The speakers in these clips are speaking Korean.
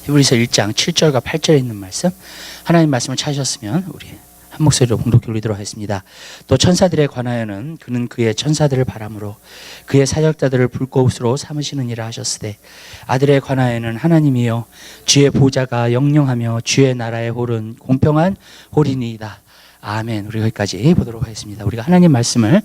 히브리서 1장 7절과 8절에 있는 말씀, 하나님 말씀을 찾으셨으면 우리 한 목소리로 봉독해 올리도록 하겠습니다. 또 천사들에 관하여는 그는 그의 천사들을 바람으로 그의 사역자들을 불꽃으로 삼으시느니라 하셨으되, 아들에 관하여는 하나님이여 주의 보좌가 영영하며 주의 나라의 홀은 공평한 홀이니이다. 아멘. 우리 여기까지 보도록 하겠습니다. 우리가 하나님 말씀을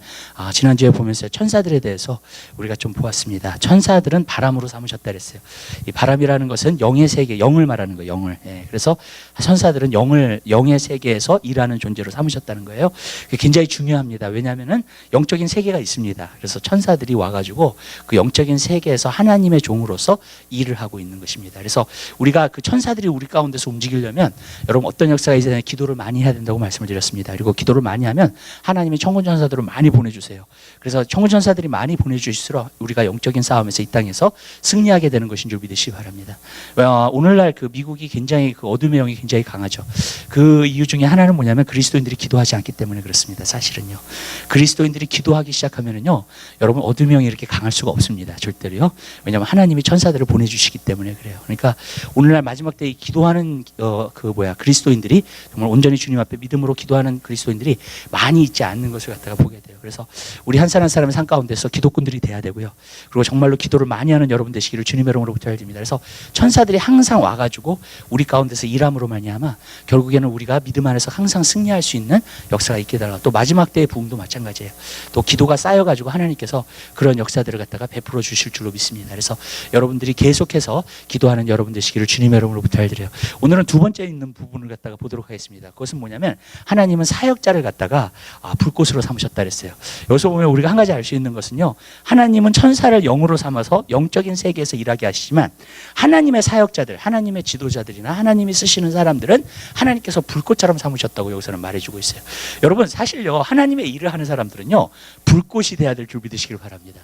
지난주에 보면서 천사들에 대해서 우리가 좀 보았습니다. 천사들은 바람으로 삼으셨다 그랬어요. 이 바람이라는 것은 영의 세계, 영을 말하는 거예요. 영을. 그래서 천사들은 영의 세계에서 일하는 존재로 삼으셨다는 거예요. 그게 굉장히 중요합니다. 왜냐하면은 영적인 세계가 있습니다. 그래서 천사들이 와가지고 그 영적인 세계에서 하나님의 종으로서 일을 하고 있는 것입니다. 그래서 우리가 그 천사들이 우리 가운데서 움직이려면 여러분 어떤 역사가 있어야 되냐, 기도를 많이 해야 된다고 말씀을 드렸습니다. 그리고 기도를 많이 하면 하나님이 천군천사들을 많이 보내주세요. 그래서 천군천사들이 많이 보내주실수록 우리가 영적인 싸움에서 이 땅에서 승리하게 되는 것인 줄 믿으시기 바랍니다. 오늘날 그 미국이 굉장히 그 어둠의 영이 굉장히 강하죠. 그 이유 중에 하나는 뭐냐면 그리스도인들이 기도하지 않기 때문에 그렇습니다. 사실은요. 그리스도인들이 기도하기 시작하면은요, 여러분 어둠의 영이 이렇게 강할 수가 없습니다. 절대로요. 왜냐하면 하나님이 천사들을 보내주시기 때문에 그래요. 그러니까 오늘날 마지막 때 기도하는 그리스도인들이 정말 온전히 주님 앞에 믿음으로 기도하는 그리스도인들이 많이 있지 않는 것을 갖다가 보게 돼요. 그래서 우리 한 사람 한 사람의 삶 가운데서 기도꾼들이 돼야 되고요. 그리고 정말로 기도를 많이 하는 여러분 되시기를 주님의 이름으로 부탁드립니다. 그래서 천사들이 항상 와가지고 우리 가운데서 일함으로 말미암아 결국에는 우리가 믿음 안에서 항상 승리할 수 있는 역사가 있게 달라. 또 마지막 때의 부흥도 마찬가지예요. 또 기도가 쌓여가지고 하나님께서 그런 역사들을 갖다가 베풀어 주실 줄로 믿습니다. 그래서 여러분들이 계속해서 기도하는 여러분 되시기를 주님의 이름으로 부탁드려요. 오늘은 두 번째 있는 부분을 갖다가 보도록 하겠습니다. 그것은 뭐냐면 하나님은 사역자를 갖다가 불꽃으로 삼으셨다 그랬어요. 여기서 보면 우리가 한 가지 알 수 있는 것은요, 하나님은 천사를 영으로 삼아서 영적인 세계에서 일하게 하시지만 하나님의 사역자들, 하나님의 지도자들이나 하나님이 쓰시는 사람들은 하나님께서 불꽃처럼 삼으셨다고 여기서는 말해주고 있어요. 여러분 사실요, 하나님의 일을 하는 사람들은요 불꽃이 돼야 될 줄 믿으시길 바랍니다.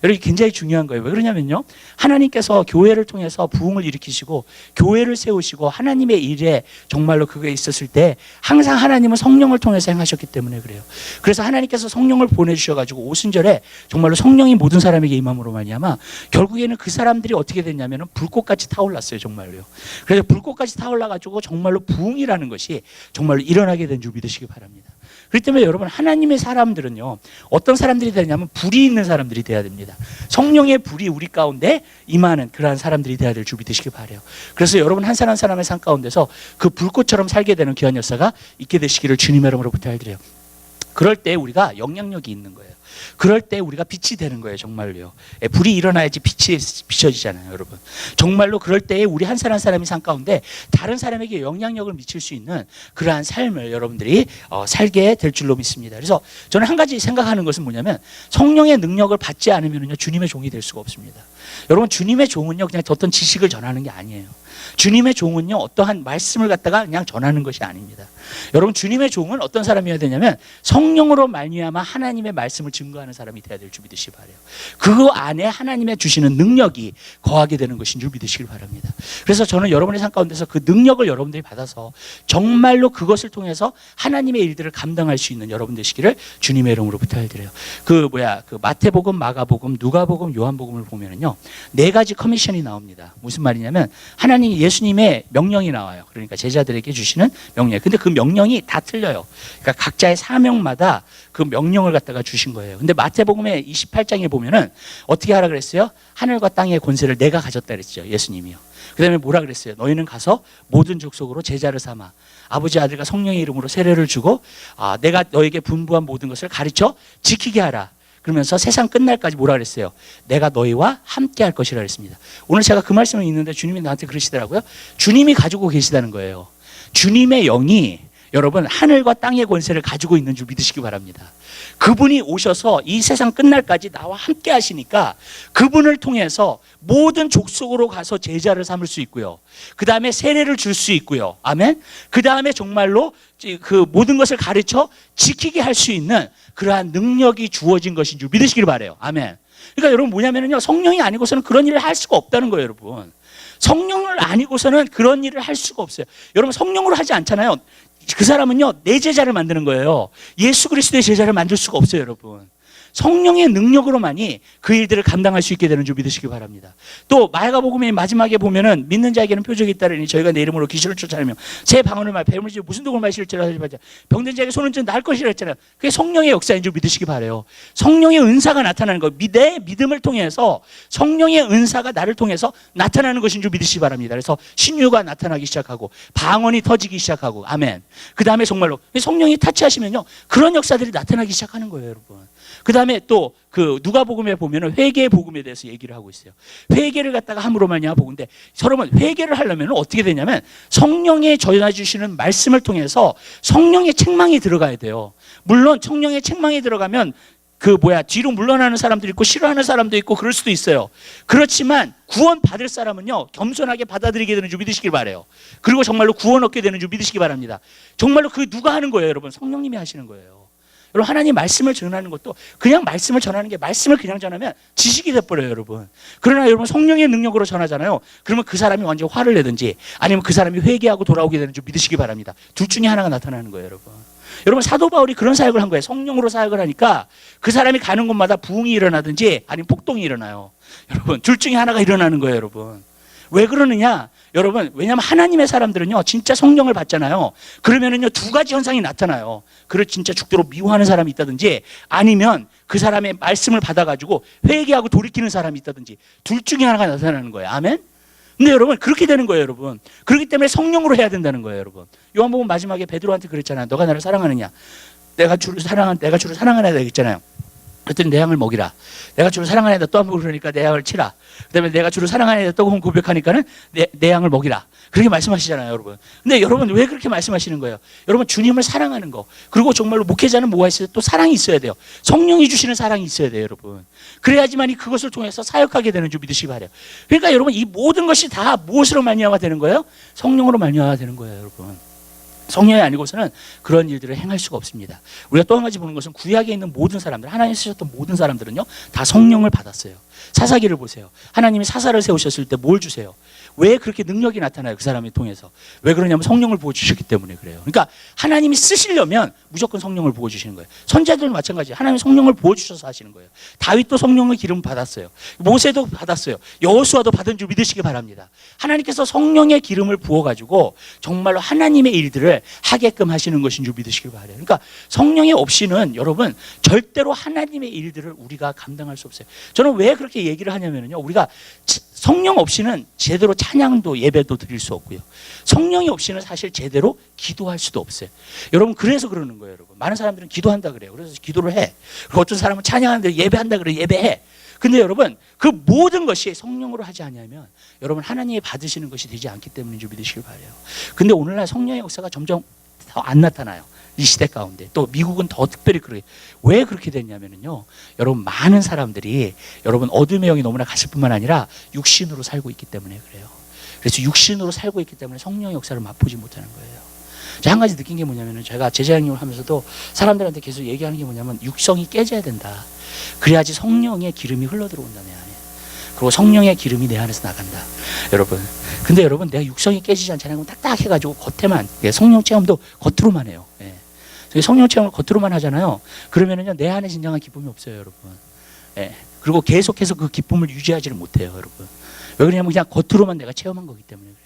여러분 굉장히 중요한 거예요. 왜 그러냐면요, 하나님께서 교회를 통해서 부흥을 일으키시고 교회를 세우시고 하나님의 일에 정말로 그게 있었을 때 항상 하나님은 성령을 통해서 행하셨기 때문에 그래요. 그래서 하나님께서 성령을 보내주셔가지고 오순절에 정말로 성령이 모든 사람에게 임함으로 말미암아 결국에는 그 사람들이 어떻게 됐냐면 불꽃같이 타올랐어요. 정말로요. 그래서 불꽃같이 타올라가지고 정말로 부흥이라는 것이 정말로 일어나게 된 줄 믿으시기 바랍니다. 그렇기 때문에 여러분 하나님의 사람들은요 어떤 사람들이 되냐면 불이 있는 사람들이 돼야 됩니다. 성령의 불이 우리 가운데 임하는 그러한 사람들이 돼야 될 줄 믿으시기 바라요. 그래서 여러분 한 사람 한 사람의 삶 가운데서 그 불꽃처럼 살게 되는 귀한 역사가 있게 되시기를 주님의 이름으로 부탁드려요. 그럴 때 우리가 영향력이 있는 거예요. 그럴 때 우리가 빛이 되는 거예요. 정말로요. 불이 일어나야지 빛이 비춰지잖아요. 여러분 정말로 그럴 때 우리 한 사람 한 사람이 삶 가운데 다른 사람에게 영향력을 미칠 수 있는 그러한 삶을 여러분들이 살게 될 줄로 믿습니다. 그래서 저는 한 가지 생각하는 것은 뭐냐면 성령의 능력을 받지 않으면요 주님의 종이 될 수가 없습니다. 여러분 주님의 종은요 그냥 어떤 지식을 전하는 게 아니에요. 주님의 종은요 어떠한 말씀을 갖다가 그냥 전하는 것이 아닙니다. 여러분 주님의 종은 어떤 사람이어야 되냐면 성령으로 말미암아 하나님의 말씀을 증거하는 사람이 되어야 될 줄 믿으시기 바라요. 그 안에 하나님의 주시는 능력이 거하게 되는 것인 줄 믿으시길 바랍니다. 그래서 저는 여러분의 삶 가운데서 그 능력을 여러분들이 받아서 정말로 그것을 통해서 하나님의 일들을 감당할 수 있는 여러분 되시기를 주님의 이름으로 부탁드려요. 그 마태복음, 마가복음, 누가복음, 요한복음을 보면은요 4가지 커미션이 나옵니다. 무슨 말이냐면 예수님의 명령이 나와요. 그러니까 제자들에게 주시는 명령. 근데 그 명령이 다 틀려요. 그러니까 각자의 사명마다 그 명령을 갖다가 주신 거예요. 근데 마태복음의 28장에 보면은 어떻게 하라 그랬어요? 하늘과 땅의 권세를 내가 가졌다 그랬죠. 예수님이요. 그 다음에 뭐라 그랬어요? 너희는 가서 모든 족속으로 제자를 삼아 아버지 아들과 성령의 이름으로 세례를 주고 내가 너에게 분부한 모든 것을 가르쳐 지키게 하라. 그러면서 세상 끝날까지 뭐라 그랬어요? 내가 너희와 함께 할 것이라 그랬습니다. 오늘 제가 그 말씀을 읽는데 주님이 나한테 그러시더라고요. 주님이 가지고 계시다는 거예요. 주님의 영이 여러분 하늘과 땅의 권세를 가지고 있는 줄 믿으시기 바랍니다. 그분이 오셔서 이 세상 끝날까지 나와 함께 하시니까 그분을 통해서 모든 족속으로 가서 제자를 삼을 수 있고요. 그 다음에 세례를 줄 수 있고요. 아멘. 그 다음에 정말로 그 모든 것을 가르쳐 지키게 할 수 있는 그러한 능력이 주어진 것인 줄 믿으시길 바라요. 아멘. 그러니까 여러분 뭐냐면요 성령이 아니고서는 그런 일을 할 수가 없다는 거예요. 여러분 성령을 아니고서는 그런 일을 할 수가 없어요. 여러분 성령으로 하지 않잖아요. 그 사람은요 내 제자를 만드는 거예요. 예수 그리스도의 제자를 만들 수가 없어요. 여러분 성령의 능력으로만이 그 일들을 감당할 수 있게 되는 줄 믿으시기 바랍니다. 또 마가복음의 마지막에 보면은 믿는 자에게는 표적이 있다르니 저희가 내 이름으로 귀신을 쫓아내며 새 방언을 말 뱀을 쥐고 무슨 독을 마실지라 병든 자에게 손은 좀 나을 것이라 했잖아요. 그게 성령의 역사인 줄 믿으시기 바라요. 성령의 은사가 나타나는 거, 내 믿음을 통해서 성령의 은사가 나를 통해서 나타나는 것인 줄 믿으시기 바랍니다. 그래서 신유가 나타나기 시작하고 방언이 터지기 시작하고, 아멘. 그 다음에 정말로 성령이 타치하시면요 그런 역사들이 나타나기 시작하는 거예요, 여러분. 그 다음에 또 그 누가복음에 보면은 회개의 복음에 대해서 얘기를 하고 있어요. 회개를 갖다가 함으로 말미암아 복음인데, 여러분 회개를 하려면 어떻게 되냐면 성령의 전해 주시는 말씀을 통해서 성령의 책망이 들어가야 돼요. 물론 성령의 책망이 들어가면 뒤로 물러나는 사람도 있고 싫어하는 사람도 있고 그럴 수도 있어요. 그렇지만 구원 받을 사람은요 겸손하게 받아들이게 되는 줄 믿으시길 바라요. 그리고 정말로 구원 얻게 되는 줄 믿으시기 바랍니다. 정말로 그 누가 하는 거예요, 여러분? 성령님이 하시는 거예요. 여러분, 하나님 말씀을 전하는 것도 그냥 말씀을 전하는 게, 말씀을 그냥 전하면 지식이 돼버려요, 여러분. 그러나 여러분 성령의 능력으로 전하잖아요. 그러면 그 사람이 완전히 화를 내든지 아니면 그 사람이 회개하고 돌아오게 되는 줄 믿으시기 바랍니다. 둘 중에 하나가 나타나는 거예요, 여러분. 여러분, 사도 바울이 그런 사역을 한 거예요. 성령으로 사역을 하니까 그 사람이 가는 곳마다 부흥이 일어나든지 아니면 폭동이 일어나요. 여러분, 둘 중에 하나가 일어나는 거예요, 여러분. 왜 그러느냐? 여러분, 왜냐하면 하나님의 사람들은요 진짜 성령을 받잖아요. 그러면은요 두 가지 현상이 나타나요. 그를 진짜 죽도록 미워하는 사람이 있다든지 아니면 그 사람의 말씀을 받아가지고 회개하고 돌이키는 사람이 있다든지 둘 중에 하나가 나타나는 거예요. 아멘? 근데 여러분 그렇게 되는 거예요, 여러분. 그렇기 때문에 성령으로 해야 된다는 거예요, 여러분. 요한복음 마지막에 베드로한테 그랬잖아요. 너가 나를 사랑하느냐? 내가 주를 사랑하느냐 했잖아요. 그랬더니 내 양을 먹이라. 내가 주를 사랑하느냐 또 한 번 그러니까 내 양을 치라. 그다음에 내가 주를 사랑하느냐 또 한 번 고백하니까는 내 양을 먹이라. 그렇게 말씀하시잖아요, 여러분. 근데 여러분 왜 그렇게 말씀하시는 거예요? 여러분, 주님을 사랑하는 거, 그리고 정말로 목회자는 뭐가 있어요? 또 사랑이 있어야 돼요. 성령이 주시는 사랑이 있어야 돼요, 여러분. 그래야지만이 그것을 통해서 사역하게 되는 줄 믿으시기 바라요. 그러니까 여러분, 이 모든 것이 다 무엇으로 말미암아 되는 거예요? 성령으로 말미암아 되는 거예요, 여러분. 성령이 아니고서는 그런 일들을 행할 수가 없습니다. 우리가 또 한 가지 보는 것은 구약에 있는 모든 사람들, 하나님 쓰셨던 모든 사람들은요 다 성령을 받았어요. 사사기를 보세요. 하나님이 사사를 세우셨을 때 뭘 주세요? 왜 그렇게 능력이 나타나요? 그 사람을 통해서. 왜 그러냐면 성령을 부어주셨기 때문에 그래요. 그러니까 하나님이 쓰시려면 무조건 성령을 부어주시는 거예요. 선지자들도 마찬가지예요. 하나님이 성령을 부어주셔서 하시는 거예요. 다윗도 성령의 기름 받았어요. 모세도 받았어요. 여호수아도 받은 줄 믿으시기 바랍니다. 하나님께서 성령의 기름을 부어가지고 정말로 하나님의 일들을 하게끔 하시는 것인 줄 믿으시기 바라요. 그러니까 성령이 없이는 여러분 절대로 하나님의 일들을 우리가 감당할 수 없어요. 저는 왜 그렇게 얘기를 하냐면요, 우리가 성령 없이는 제대로 찬양도 예배도 드릴 수 없고요. 성령이 없이는 사실 제대로 기도할 수도 없어요. 여러분, 그래서 그러는 거예요, 여러분. 많은 사람들은 기도한다 그래요. 그래서 기도를 해. 그리고 어떤 사람은 찬양하는데 예배한다 그래요. 예배해. 근데 여러분, 그 모든 것이 성령으로 하지 않으면 여러분 하나님이 받으시는 것이 되지 않기 때문인 줄 믿으시길 바라요. 근데 오늘날 성령의 역사가 점점 더 안 나타나요. 이 시대 가운데. 또 미국은 더 특별히 그래요. 왜 그렇게 됐냐면요, 여러분 많은 사람들이 여러분 어둠의 영이 너무나 갔을 뿐만 아니라 육신으로 살고 있기 때문에 그래요. 그래서 육신으로 살고 있기 때문에 성령의 역사를 맛보지 못하는 거예요. 제가 한 가지 느낀 게 뭐냐면은, 제가 제자양육을 하면서도 사람들한테 계속 얘기하는 게 뭐냐면, 육성이 깨져야 된다. 그래야지 성령의 기름이 흘러 들어온다, 내 안에. 그리고 성령의 기름이 내 안에서 나간다, 여러분. 근데 여러분, 내가 육성이 깨지지 않잖아요. 딱딱해가지고 겉에만, 성령 체험도 겉으로만 해요. 성령 체험을 겉으로만 하잖아요. 그러면은요, 내 안에 진정한 기쁨이 없어요, 여러분. 그리고 계속해서 그 기쁨을 유지하지를 못해요, 여러분. 왜 그러냐면 그냥 겉으로만 내가 체험한 거기 때문에 그래요.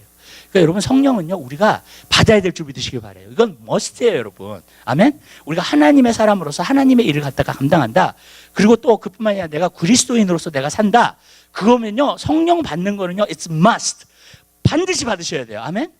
그러니까 여러분, 성령은요 우리가 받아야 될 줄 믿으시길 바라요. 이건 머스트예요, 여러분. 아멘. 우리가 하나님의 사람으로서 하나님의 일을 갖다가 감당한다. 그리고 또 그뿐만 아니라 내가 그리스도인으로서 내가 산다. 그거면요, 성령 받는 거는요, it's must. 반드시 받으셔야 돼요. 아멘.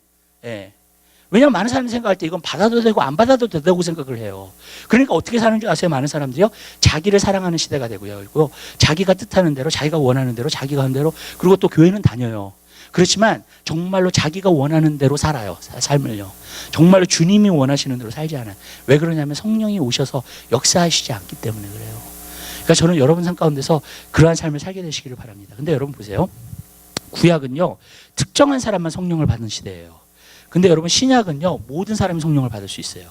왜냐하면 많은 사람들이 생각할 때 이건 받아도 되고 안 받아도 된다고 생각을 해요. 그러니까 어떻게 사는 줄 아세요? 많은 사람들이요, 자기를 사랑하는 시대가 되고요. 그리고 자기가 뜻하는 대로, 자기가 원하는 대로, 자기가 하는 대로, 그리고 또 교회는 다녀요. 그렇지만 정말로 자기가 원하는 대로 살아요, 삶을요. 정말로 주님이 원하시는 대로 살지 않아요. 왜 그러냐면 성령이 오셔서 역사하시지 않기 때문에 그래요. 그러니까 저는 여러분 삶 가운데서 그러한 삶을 살게 되시기를 바랍니다. 근데 여러분 보세요, 구약은요 특정한 사람만 성령을 받는 시대예요. 근데 여러분, 신약은요 모든 사람이 성령을 받을 수 있어요.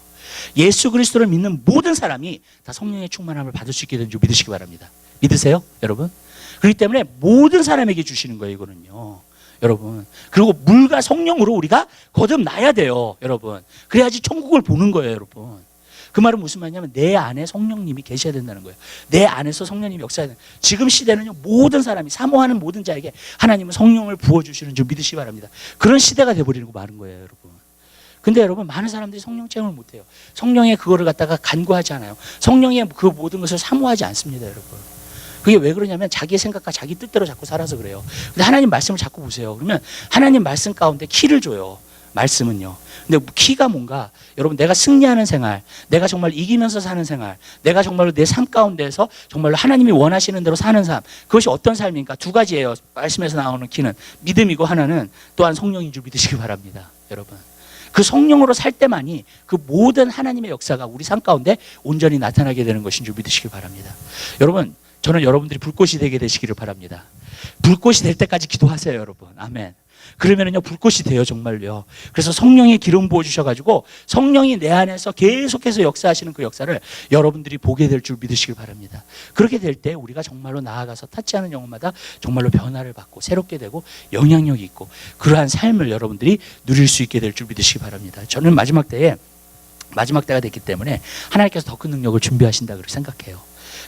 예수 그리스도를 믿는 모든 사람이 다 성령의 충만함을 받을 수 있게 되는 줄 믿으시기 바랍니다. 믿으세요, 여러분? 그렇기 때문에 모든 사람에게 주시는 거예요, 이거는요, 여러분. 그리고 물과 성령으로 우리가 거듭나야 돼요, 여러분. 그래야지 천국을 보는 거예요, 여러분. 그 말은 무슨 말이냐면 내 안에 성령님이 계셔야 된다는 거예요. 내 안에서 성령님이 역사해야 된다. 지금 시대는요, 모든 사람이 사모하는 모든 자에게 하나님은 성령을 부어주시는 줄 믿으시기 바랍니다. 그런 시대가 돼버리는 거 많은 거예요, 여러분. 근데 여러분, 많은 사람들이 성령 체험을 못해요. 성령의 그거를 갖다가 간구하지 않아요. 성령의 그 모든 것을 사모하지 않습니다, 여러분. 그게 왜 그러냐면 자기의 생각과 자기 뜻대로 자꾸 살아서 그래요. 근데 하나님 말씀을 자꾸 보세요. 그러면 하나님 말씀 가운데 키를 줘요. 말씀은요. 근데 키가 뭔가, 여러분, 내가 승리하는 생활, 내가 정말 이기면서 사는 생활, 내가 정말로 내 삶 가운데서 정말로 하나님이 원하시는 대로 사는 삶, 그것이 어떤 삶입니까? 두 가지예요. 말씀에서 나오는 키는 믿음이고, 하나는 또한 성령인 줄 믿으시기 바랍니다, 여러분. 그 성령으로 살 때만이 그 모든 하나님의 역사가 우리 삶 가운데 온전히 나타나게 되는 것인 줄 믿으시기 바랍니다. 여러분, 저는 여러분들이 불꽃이 되게 되시기를 바랍니다. 불꽃이 될 때까지 기도하세요, 여러분. 아멘. 그러면은요, 불꽃이 돼요, 정말요. 그래서 성령의 기름 부어주셔가지고 성령이 내 안에서 계속해서 역사하시는 그 역사를 여러분들이 보게 될 줄 믿으시길 바랍니다. 그렇게 될 때 우리가 정말로 나아가서 닿지 않은 영혼마다 정말로 변화를 받고 새롭게 되고 영향력이 있고 그러한 삶을 여러분들이 누릴 수 있게 될 줄 믿으시기 바랍니다. 저는 마지막 때가 됐기 때문에 하나님께서 더 큰 능력을 준비하신다 그렇게 생각해요.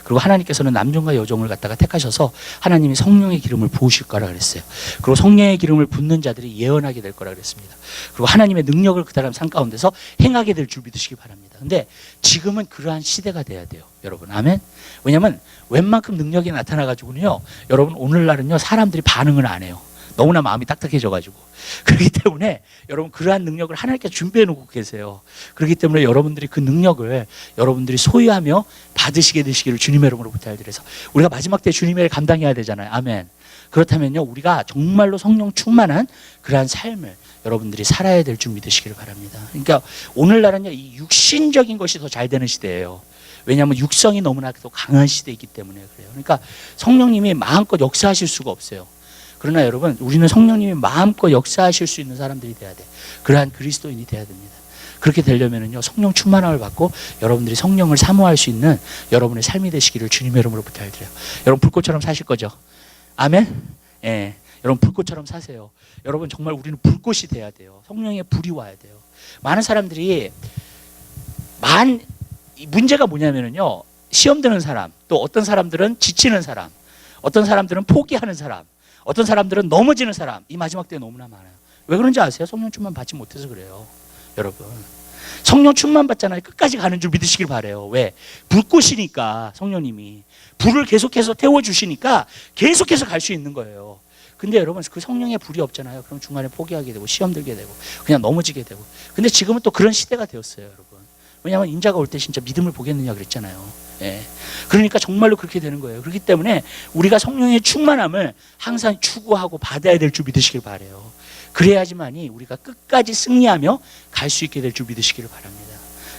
그리고 하나님께서는 남종과 여종을 갖다가 택하셔서 하나님이 성령의 기름을 부으실 거라 그랬어요. 그리고 성령의 기름을 붓는 자들이 예언하게 될 거라 그랬습니다. 그리고 하나님의 능력을 그 사람 삶 가운데서 행하게 될 줄 믿으시기 바랍니다. 근데 지금은 그러한 시대가 돼야 돼요, 여러분. 아멘. 왜냐하면 웬만큼 능력이 나타나가지고는요, 여러분, 오늘날은요 사람들이 반응을 안 해요. 너무나 마음이 딱딱해져가지고. 그렇기 때문에 여러분, 그러한 능력을 하나님께서 준비해 놓고 계세요. 그렇기 때문에 여러분들이 그 능력을 여러분들이 소유하며 받으시게 되시기를 주님의 이름으로 부탁드려서, 우리가 마지막 때 주님의 일 감당해야 되잖아요. 아멘. 그렇다면요, 우리가 정말로 성령 충만한 그러한 삶을 여러분들이 살아야 될 줄 믿으시기를 바랍니다. 그러니까 오늘날은요, 이 육신적인 것이 더 잘 되는 시대예요. 왜냐하면 육성이 너무나 또 강한 시대이기 때문에 그래요. 그러니까 성령님이 마음껏 역사하실 수가 없어요. 그러나 여러분, 우리는 성령님이 마음껏 역사하실 수 있는 사람들이 돼야 돼. 그러한 그리스도인이 돼야 됩니다. 그렇게 되려면은요, 성령 충만함을 받고 여러분들이 성령을 사모할 수 있는 여러분의 삶이 되시기를 주님의 이름으로 부탁드려요. 여러분, 불꽃처럼 사실 거죠? 아멘? 예. 여러분, 불꽃처럼 사세요. 여러분, 정말 우리는 불꽃이 돼야 돼요. 성령의 불이 와야 돼요. 많은 사람들이 문제가 뭐냐면은요, 시험 드는 사람, 또 어떤 사람들은 지치는 사람, 어떤 사람들은 포기하는 사람, 어떤 사람들은 넘어지는 사람, 이 마지막 때에 너무나 많아요. 왜 그런지 아세요? 성령 충만 받지 못해서 그래요, 여러분. 성령 충만 받잖아요. 끝까지 가는 줄 믿으시길 바라요. 왜? 불꽃이니까 성령님이 불을 계속해서 태워주시니까 계속해서 갈 수 있는 거예요. 근데 여러분, 그 성령의 불이 없잖아요. 그럼 중간에 포기하게 되고 시험 들게 되고 그냥 넘어지게 되고. 근데 지금은 또 그런 시대가 되었어요, 여러분. 왜냐하면 인자가 올 때 진짜 믿음을 보겠느냐 그랬잖아요. 예. 그러니까 정말로 그렇게 되는 거예요. 그렇기 때문에 우리가 성령의 충만함을 항상 추구하고 받아야 될 줄 믿으시길 바라요. 그래야지만이 우리가 끝까지 승리하며 갈 수 있게 될 줄 믿으시기를 바랍니다.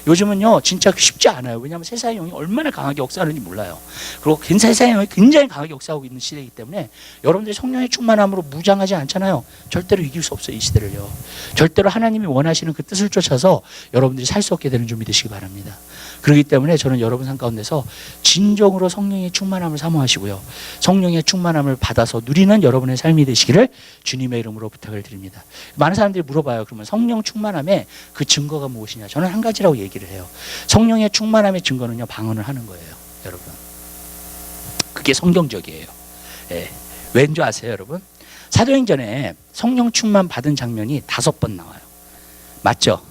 요즘은요, 진짜 쉽지 않아요. 왜냐하면 세상의 영이 얼마나 강하게 역사하는지 몰라요. 그리고 세상의 영이 굉장히 강하게 역사하고 있는 시대이기 때문에 여러분들이 성령의 충만함으로 무장하지 않잖아요. 절대로 이길 수 없어요, 이 시대를요. 절대로 하나님이 원하시는 그 뜻을 쫓아서 여러분들이 살 수 없게 되는 줄 믿으시기 바랍니다. 그렇기 때문에 저는 여러분 삶 가운데서 진정으로 성령의 충만함을 사모하시고요, 성령의 충만함을 받아서 누리는 여러분의 삶이 되시기를 주님의 이름으로 부탁을 드립니다. 많은 사람들이 물어봐요. 그러면 성령 충만함의 그 증거가 무엇이냐? 저는 한 가지라고 얘기를 해요. 성령의 충만함의 증거는요, 방언을 하는 거예요, 여러분. 그게 성경적이에요. 예. 왠지 아세요, 여러분? 사도행전에 성령 충만 받은 장면이 5번 나와요. 맞죠?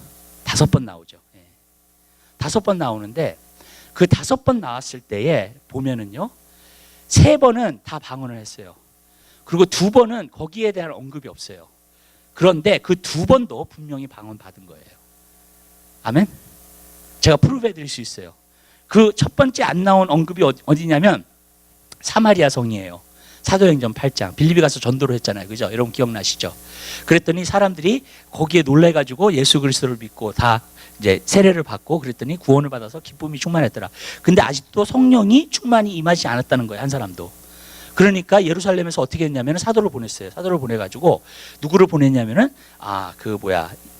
5번 나오죠. 5번 나오는데 그 5번 나왔을 때에 보면은요, 3번은 다 방언을 했어요. 그리고 2번은 거기에 대한 언급이 없어요. 그런데 그 2번도 분명히 방언 받은 거예요. 아멘? 제가 프루브 해드릴 수 있어요. 그 첫 번째 안 나온 언급이 어디냐면 사마리아 성이에요. 사도행전 8장. 빌립이 가서 전도를 했잖아요. 그죠? 여러분 기억나시죠? 그랬더니 사람들이 거기에 놀래가지고 예수 그리스도를 믿고 다 이제 세례를 받고 그랬더니 구원을 받아서 기쁨이 충만했더라. 근데 아직도 성령이 충만히 임하지 않았다는 거예요, 한 사람도. 그러니까 예루살렘에서 어떻게 했냐면 사도를 보냈어요. 사도를 보내가지고 누구를 보냈냐면은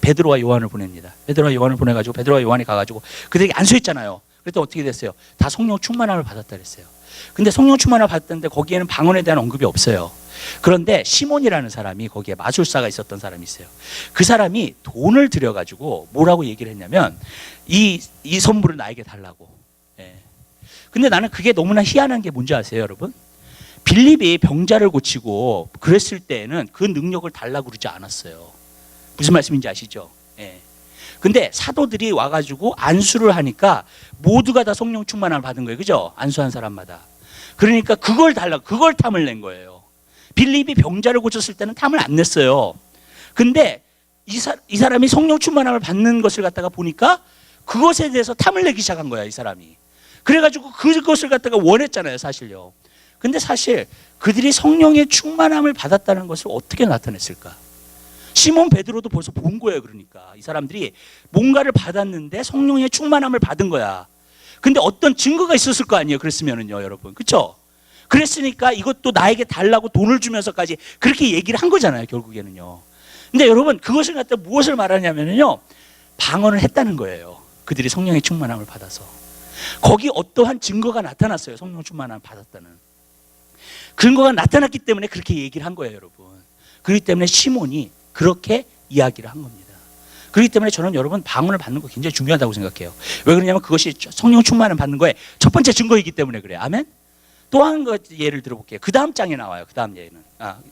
베드로와 요한을 보냅니다. 베드로와 요한을 보내가지고 베드로와 요한이 가가지고 그들에게 안수했잖아요. 그랬더니 어떻게 됐어요? 다 성령 충만함을 받았다 그랬어요. 근데 성령 충만함을 받았는데 거기에는 방언에 대한 언급이 없어요. 그런데 시몬이라는 사람이 거기에 마술사가 있었던 사람이 있어요. 그 사람이 돈을 들여가지고 뭐라고 얘기를 했냐면 이 선물을 나에게 달라고. 예. 근데 나는 그게 너무나 희한한 게 뭔지 아세요, 여러분? 빌립이 병자를 고치고 그랬을 때에는 그 능력을 달라고 그러지 않았어요. 무슨 말씀인지 아시죠? 예. 근데 사도들이 와가지고 안수를 하니까 모두가 다 성령 충만함을 받은 거예요. 그죠? 안수한 사람마다. 그러니까 그걸 달라고, 그걸 탐을 낸 거예요. 빌립이 병자를 고쳤을 때는 탐을 안 냈어요. 근데 이 사람이 성령 충만함을 받는 것을 갖다가 보니까 그것에 대해서 탐을 내기 시작한 거야, 이 사람이. 그래가지고 그것을 갖다가 원했잖아요, 사실요. 근데 사실 그들이 성령의 충만함을 받았다는 것을 어떻게 나타냈을까? 시몬 베드로도 벌써 본 거예요. 그러니까 이 사람들이 뭔가를 받았는데 성령의 충만함을 받은 거야. 근데 어떤 증거가 있었을 거 아니에요. 그랬으면은요, 여러분. 그렇죠? 그랬으니까 이것도 나에게 달라고 돈을 주면서까지 그렇게 얘기를 한 거잖아요, 결국에는요. 근데 여러분, 그것을 갖다 무엇을 말하냐면요, 방언을 했다는 거예요. 그들이 성령의 충만함을 받아서. 거기 어떠한 증거가 나타났어요. 성령 충만함을 받았다는 근거가 나타났기 때문에 그렇게 얘기를 한 거예요, 여러분. 그렇기 때문에 시몬이 그렇게 이야기를 한 겁니다. 그렇기 때문에 저는 여러분 방언을 받는 거 굉장히 중요하다고 생각해요. 왜 그러냐면 그것이 성령 충만을 받는 거에 첫 번째 증거이기 때문에 그래요. 아멘? 또 한 거 예를 들어볼게요. 그 다음 장에 나와요. 그 다음 예는.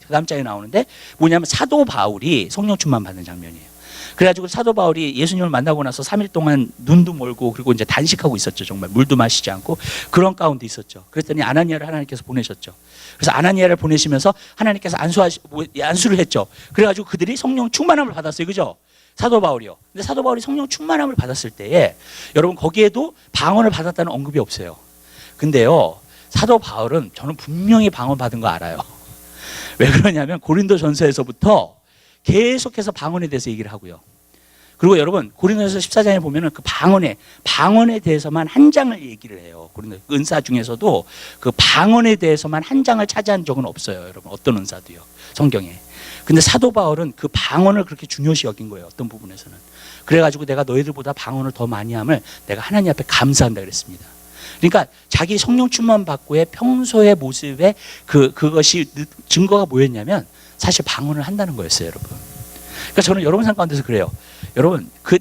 그 다음 장에 나오는데 뭐냐면 사도 바울이 성령 충만 받는 장면이에요. 그래가지고 사도 바울이 예수님을 만나고 나서 3일 동안 눈도 멀고 그리고 이제 단식하고 있었죠. 정말 물도 마시지 않고 그런 가운데 있었죠. 그랬더니 아나니아를 하나님께서 보내셨죠. 그래서 아나니아를 보내시면서 하나님께서 안수를 했죠. 그래가지고 그들이 성령 충만함을 받았어요. 그죠? 사도 바울이요. 근데 사도 바울이 성령 충만함을 받았을 때에 여러분 거기에도 방언을 받았다는 언급이 없어요. 근데요, 사도 바울은 저는 분명히 방언 받은 거 알아요. 왜 그러냐면 고린도 전서에서부터 계속해서 방언에 대해서 얘기를 하고요. 그리고 여러분 고린도전서 14장에 보면은 그 방언에 대해서만 한 장을 얘기를 해요. 고린도 은사 중에서도 그 방언에 대해서만 한 장을 차지한 적은 없어요, 여러분. 어떤 은사도요, 성경에. 근데 사도 바울은 그 방언을 그렇게 중요시 여긴 거예요, 어떤 부분에서는. 그래가지고 내가 너희들보다 방언을 더 많이 함을 내가 하나님 앞에 감사한다 그랬습니다. 그러니까 자기 성령 충만 받고의 평소의 모습에 그것이 증거가 뭐였냐면 사실 방언을 한다는 거였어요, 여러분. 그러니까 저는 여러분 삶 가운데서 그래요. 여러분 그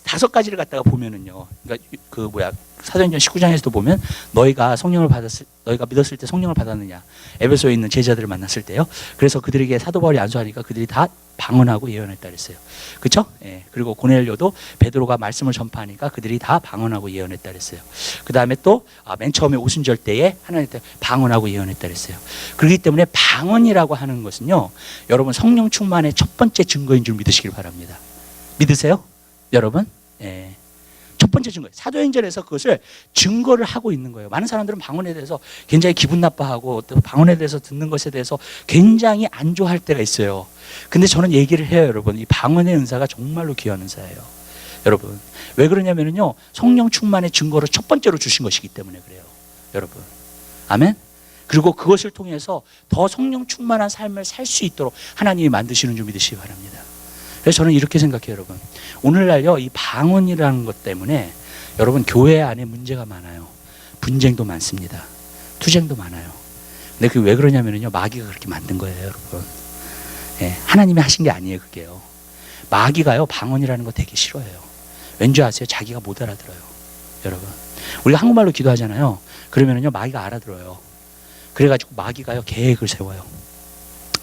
5가지를 갖다가 보면은요, 그러니까 사도행전 19장에서도 보면 너희가 믿었을 때 성령을 받았느냐, 에베소에 있는 제자들을 만났을 때요. 그래서 그들에게 사도 바울이 안수하니까 그들이 다 방언하고 예언했다 그랬어요. 그렇죠? 예. 그리고 고넬료도 베드로가 말씀을 전파하니까 그들이 다 방언하고 예언했다 그랬어요. 그 다음에 또 맨 처음에 오순절 때에 하나님께 방언하고 예언했다 그랬어요. 그렇기 때문에 방언이라고 하는 것은요, 여러분 성령 충만의 첫 번째 증거인 줄 믿으시길 바랍니다. 믿으세요? 여러분? 예. 첫 번째 증거. 사도행전에서 그것을 증거를 하고 있는 거예요. 많은 사람들은 방언에 대해서 굉장히 기분 나빠하고 또 방언에 대해서 듣는 것에 대해서 굉장히 안 좋아할 때가 있어요. 근데 저는 얘기를 해요, 여러분. 이 방언의 은사가 정말로 귀한 은사예요, 여러분. 왜 그러냐면요, 성령 충만의 증거를 첫 번째로 주신 것이기 때문에 그래요, 여러분. 아멘? 그리고 그것을 통해서 더 성령 충만한 삶을 살 수 있도록 하나님이 만드시는 줄 믿으시기 바랍니다. 그래서 저는 이렇게 생각해요, 여러분. 오늘날요, 이 방언이라는 것 때문에 여러분 교회 안에 문제가 많아요. 분쟁도 많습니다. 투쟁도 많아요. 근데 그게 왜 그러냐면요, 마귀가 그렇게 만든 거예요, 여러분. 예, 하나님이 하신 게 아니에요, 그게요. 마귀가요, 방언이라는 거 되게 싫어해요. 왠지 아세요? 자기가 못 알아들어요, 여러분. 우리가 한국말로 기도하잖아요. 그러면요, 마귀가 알아들어요. 그래가지고 마귀가요, 계획을 세워요.